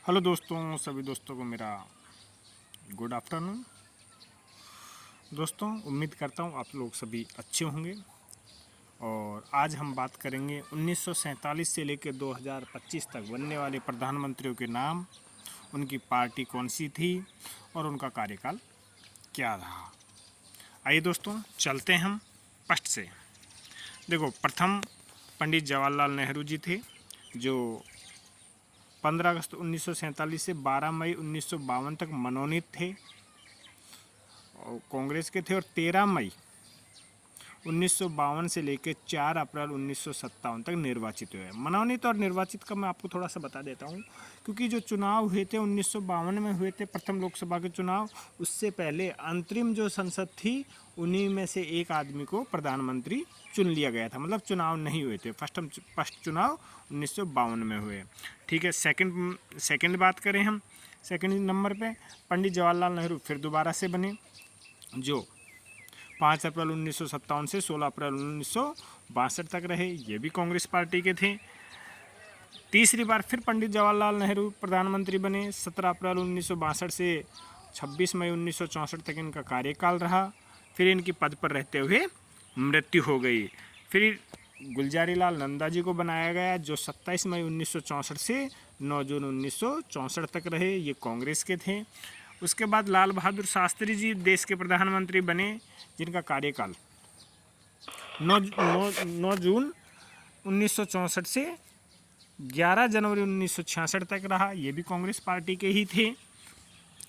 Hello दोस्तों, सभी दोस्तों को मेरा गुड आफ्टरनून। दोस्तों, उम्मीद करता हूँ आप लोग सभी अच्छे होंगे। और आज हम बात करेंगे 1947 से लेकर 2025 तक बनने वाले प्रधानमंत्रियों के नाम, उनकी पार्टी कौन सी थी और उनका कार्यकाल क्या रहा। आइए दोस्तों, चलते हैं हम फर्स्ट से। देखो, प्रथम पंडित जवाहरलाल नेहरू जी थे, जो 15 अगस्त 1947 से 12 मई 1952 तक मनोनीत थे और कांग्रेस के थे। और 13 मई 1952 से लेकर 4 अप्रैल 1957 तक निर्वाचित हुए। मनोनीत और निर्वाचित का मैं आपको थोड़ा सा बता देता हूँ, क्योंकि जो चुनाव हुए थे 1952 में हुए थे, प्रथम लोकसभा के चुनाव। उससे पहले अंतरिम जो संसद थी, उन्हीं में से एक आदमी को प्रधानमंत्री चुन लिया गया था। मतलब चुनाव नहीं हुए थे। फर्स्ट चुनाव 1952 में हुए। ठीक है। सेकंड बात करें हम, सेकंड नंबर पे पंडित जवाहरलाल नेहरू फिर दोबारा से बने, जो 5 अप्रैल 1957 से 16 अप्रैल 1962 तक रहे। ये भी कांग्रेस पार्टी के थे। तीसरी बार फिर पंडित जवाहरलाल नेहरू प्रधानमंत्री बने। 17 अप्रैल 1962 से 26 मई 1964 तक इनका कार्यकाल रहा। फिर इनकी पद पर रहते हुए मृत्यु हो गई। फिर गुलजारी लाल नंदा जी को बनाया गया, जो 27 मई 1964 से 9 जून 1964 तक रहे। ये कांग्रेस के थे। उसके बाद लाल बहादुर शास्त्री जी देश के प्रधानमंत्री बने, जिनका कार्यकाल 9 जून 1964 से 11 जनवरी 1966 तक रहा। ये भी कांग्रेस पार्टी के ही थे।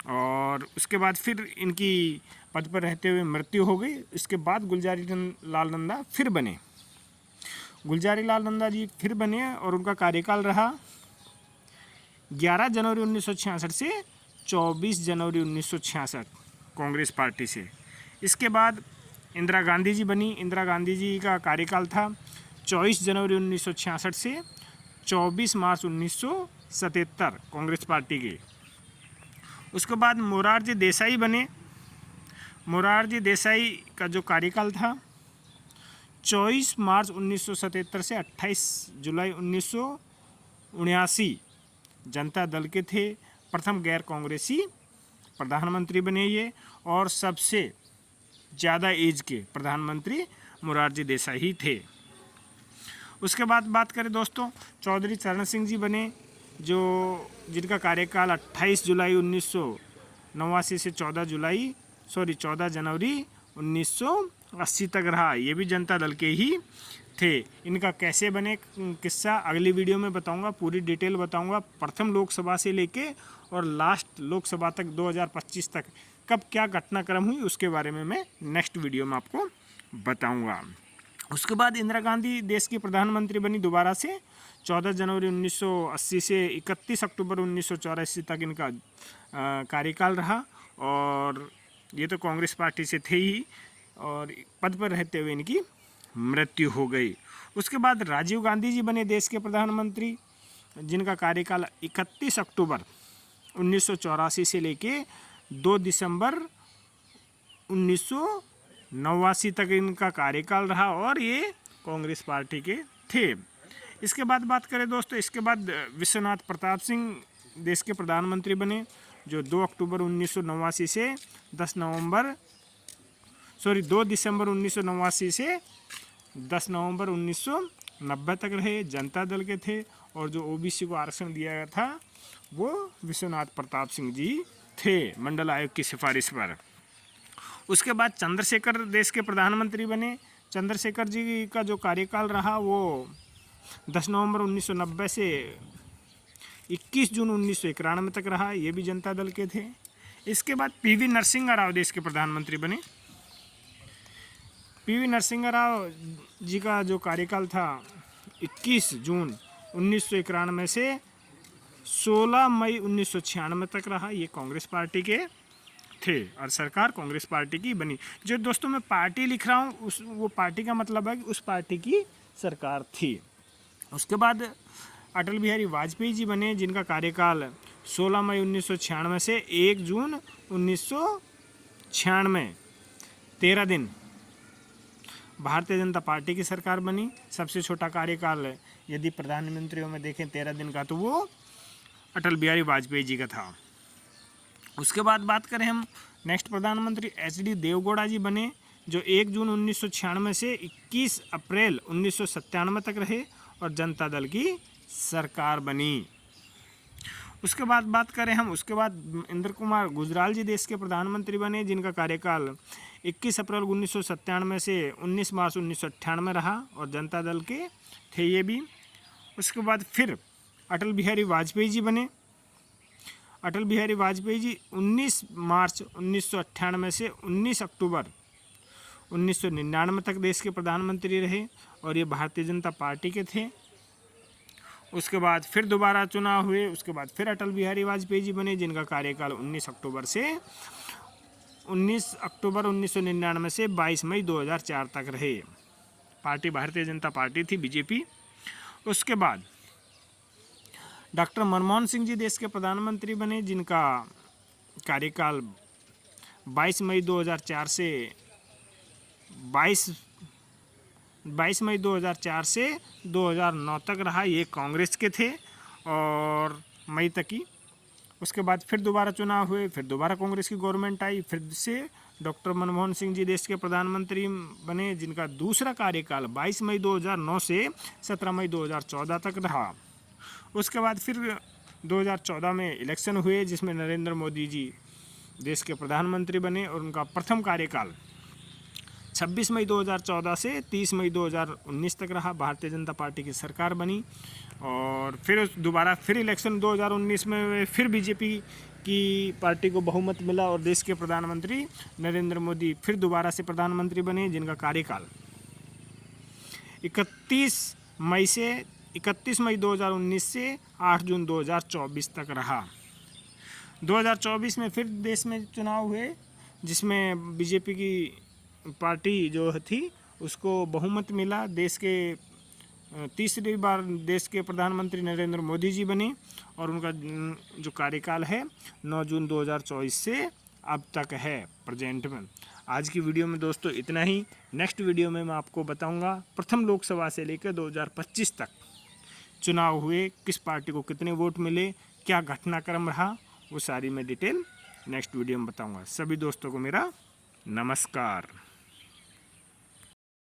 और उसके बाद फिर इनकी पद पर रहते हुए मृत्यु हो गई। इसके बाद गुलजारी लाल नंदा फिर बने। गुलजारी लाल नंदा जी फिर बने और उनका कार्यकाल रहा 11 जनवरी 1966 से 24 जनवरी 1966 कांग्रेस पार्टी से। इसके बाद इंदिरा गांधी जी बनी। इंदिरा गांधी जी का कार्यकाल था 24 जनवरी 1966 से 24 मार्च 1977 कांग्रेस पार्टी के। उसके बाद मोरारजी देसाई बने। मोरारजी देसाई का जो कार्यकाल था 24 मार्च 1977 से 28 जुलाई 1979 जनता दल के थे। प्रथम गैर कांग्रेसी प्रधानमंत्री बने ये, और सबसे ज़्यादा एज के प्रधानमंत्री मोरारजी देसाई ही थे। उसके बाद बात करें दोस्तों, चौधरी चरण सिंह जी बने, जिनका कार्यकाल 28 जुलाई 1989 से 14 जनवरी 1980 तक रहा। ये भी जनता दल के ही थे। इनका कैसे बने किस्सा अगली वीडियो में बताऊंगा, पूरी डिटेल बताऊंगा। प्रथम लोकसभा से लेके और लास्ट लोकसभा तक 2025 तक कब क्या घटनाक्रम हुई, उसके बारे में मैं नेक्स्ट वीडियो में आपको बताऊंगा। उसके बाद इंदिरा गांधी देश की प्रधानमंत्री बनी दोबारा से 14 जनवरी 1980 से 31 अक्टूबर 1984 तक इनका कार्यकाल रहा। और ये तो कांग्रेस पार्टी से थे ही, और पद पर रहते हुए इनकी मृत्यु हो गई। उसके बाद राजीव गांधी जी बने देश के प्रधानमंत्री, जिनका कार्यकाल 31 अक्टूबर 1984 से लेके 2 दिसंबर 1989 तक इनका कार्यकाल रहा, और ये कांग्रेस पार्टी के थे। इसके बाद बात करें दोस्तों, इसके बाद विश्वनाथ प्रताप सिंह देश के प्रधानमंत्री बने, जो 2 अक्टूबर 1989 से 2 दिसंबर 1989 से 10 नवंबर 1990 तक रहे। जनता दल के थे। और जो ओबीसी को आरक्षण दिया गया था वो विश्वनाथ प्रताप सिंह जी थे, मंडल आयोग की सिफारिश पर। उसके बाद चंद्रशेखर देश के प्रधानमंत्री बने। चंद्रशेखर जी का जो कार्यकाल रहा वो 10 नवंबर 1990 से 21 जून 1991 तक रहा। ये भी जनता दल के थे। इसके बाद पीवी नरसिंह राव देश के प्रधानमंत्री बने। पीवी नरसिंह राव जी का जो कार्यकाल था 21 जून 1991 से 16 मई 1996 तक रहा। ये कांग्रेस पार्टी के थे और सरकार कांग्रेस पार्टी की बनी। जो दोस्तों मैं पार्टी लिख रहा हूँ वो पार्टी का मतलब है कि उस पार्टी की सरकार थी। उसके बाद अटल बिहारी वाजपेयी जी बने, जिनका कार्यकाल 16 मई 1996 से 1 जून 1996 13 दिन भारतीय जनता पार्टी की सरकार बनी। सबसे छोटा कार्यकाल यदि प्रधानमंत्रियों में देखें 13 दिन का, तो वो अटल बिहारी वाजपेयी जी का था। उसके बाद बात करें हम, नेक्स्ट प्रधानमंत्री एच.डी. देवगौड़ा जी बने, जो 1 जून 1996 से 21 अप्रैल 1997 तक रहे और जनता दल की सरकार बनी। उसके बाद बात करें हम, उसके बाद इंद्र कुमार गुजराल जी देश के प्रधानमंत्री बने, जिनका कार्यकाल 21 अप्रैल 1997 से 19 मार्च 1998 रहा और जनता दल के थे ये भी। उसके बाद फिर अटल बिहारी वाजपेयी जी बने। अटल बिहारी वाजपेयी जी 19 मार्च 1998 से 19 अक्टूबर 1999 तक देश के प्रधानमंत्री रहे और ये भारतीय जनता पार्टी के थे। उसके बाद फिर दोबारा चुनाव हुए, उसके बाद फिर अटल बिहारी वाजपेयी जी बने, जिनका कार्यकाल 19 अक्टूबर 1999 से 22 मई 2004 तक रहे। पार्टी भारतीय जनता पार्टी थी, बीजेपी। उसके बाद डॉक्टर मनमोहन सिंह जी देश के प्रधानमंत्री बने, जिनका कार्यकाल 22 मई 2004 से 22 मई 2004 से 2009 तक रहा। ये कांग्रेस के थे और मई तक ही। उसके बाद फिर दोबारा चुनाव हुए, फिर दोबारा कांग्रेस की गवर्नमेंट आई, फिर से डॉक्टर मनमोहन सिंह जी देश के प्रधानमंत्री बने, जिनका दूसरा कार्यकाल 22 मई 2009 से 17 मई 2014 तक रहा। उसके बाद फिर 2014 में इलेक्शन हुए, जिसमें नरेंद्र मोदी जी देश के प्रधानमंत्री बने और उनका प्रथम कार्यकाल 26 मई 2014 से 30 मई 2019 तक रहा। भारतीय जनता पार्टी की सरकार बनी और फिर दोबारा फिर इलेक्शन 2019 में फिर बीजेपी की पार्टी को बहुमत मिला और देश के प्रधानमंत्री नरेंद्र मोदी फिर दोबारा से प्रधानमंत्री बने, जिनका कार्यकाल 31 मई 2019 से 8 जून 2024 तक रहा। 2024 में फिर देश में चुनाव हुए, जिसमें बीजेपी की पार्टी जो थी उसको बहुमत मिला। देश के तीसरी बार देश के प्रधानमंत्री नरेंद्र मोदी जी बने और उनका जो कार्यकाल है 9 जून 2024 से अब तक है प्रेजेंट में। आज की वीडियो में दोस्तों इतना ही। नेक्स्ट वीडियो में मैं आपको बताऊंगा प्रथम लोकसभा से लेकर 2025 तक चुनाव हुए, किस पार्टी को कितने वोट मिले, क्या घटनाक्रम रहा, वो सारी मैं डिटेल नेक्स्ट वीडियो में बताऊंगा। सभी दोस्तों को मेरा नमस्कार।